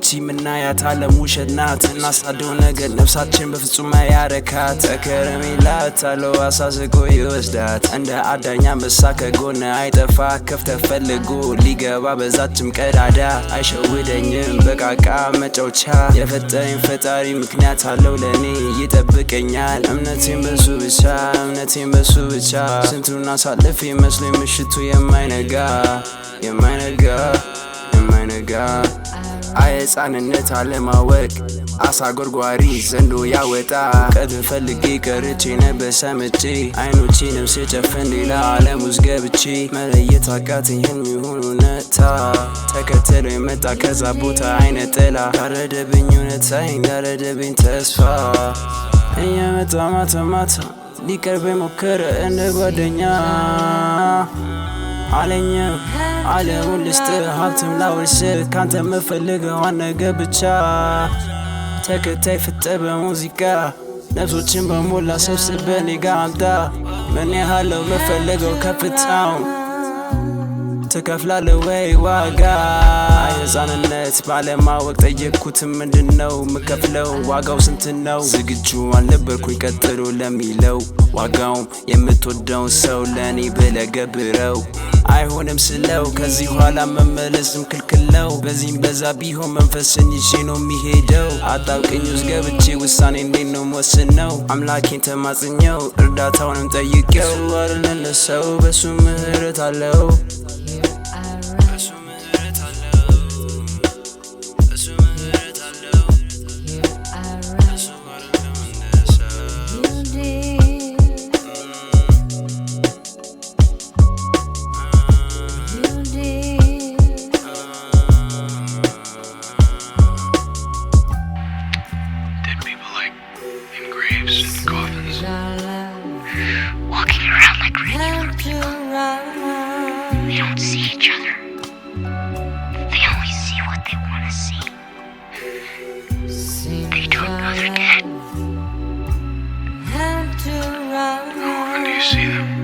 ይቺ ምናያት ዓለም ውሸት ናት እናሳደው ነገር ነፍሳችን በፍጹም አያረካት ከረሜላት አለው አሳስቆ ይወስዳት እንደ አዳኛ አንበሳ ከጎን አይጠፋ ከፍተህ ፈልጎ ሊገባ በዛችም ቀዳዳ አይሸውደኝም በቃቃ መጫወቻ የፈጠረኝ ፈጣሪ ምክንያት አለው ለኔ ይጠብቀኛል እምነቴን በሱ ብቻ ስንቱን አሳልፌ መስሎኝ ምሽቱ የማይነጋ ሕፃንነት አለማወቅ አሳ ጎርጓሪ ዘንዶ ያወጣ ቀድም ፈልጌ ቀርቼ ነበር ሰምጬ አይኖቼንም ስጨፍን ሌላ ዓለም ውስጥ ገብቼ መለየት አቃተኝ ህልም ይሁን እውነታ ተከትሎ የመጣ ከዛ ቦታ አይነ ጥላ ጋረደብኝ እውነታዬን ጋረደብኝ ተስፋ እየመጣ ማታ ሊቀርበኝ ሞከረ እንደ ጓደኛ አለኝ ዓለሙን ልስጥህ ሀብትም ላውርስህ ካንተ የምፈልገው ነገር ብቻ ተከታይ ፍጠር በሙዚቃ ነፍሶችን በሞላ ሰብስበህ እኔ ጋ አምጣ ምን ያህለው የምፈልገው ከፍታው ትከፍላለህ ወይ ዋጋ ሕፃንነት ባለማወቅ ጠየቅኩትም ምንድነው ምከፍለው ዋጋው ስንት ነው ዝግጁ አልነበርኩኝ ቀጥሎ ለሚለው ዋጋውም የምትወደውን ሰው ለኔ ብለህ ገብረው አይሆንም ስለው ከዚህ ኋላ መመለስም ክልክል ነው በዚህም በዛ ቢሆን መንፈስን ይዤ ነው የሚሄደው አጣብቅኝ ውስጥ ገብቼ ውሳኔ እንዴት ነው የምወስነው አምላኬን ተማጽኘው እርዳታውንም ጠይቄው ባልነለሰው በሱ ምህረት አለው And coffins, walking around like regular people. They don't see each other. They only see what they want to see. They don't know they're dead. When do you see them?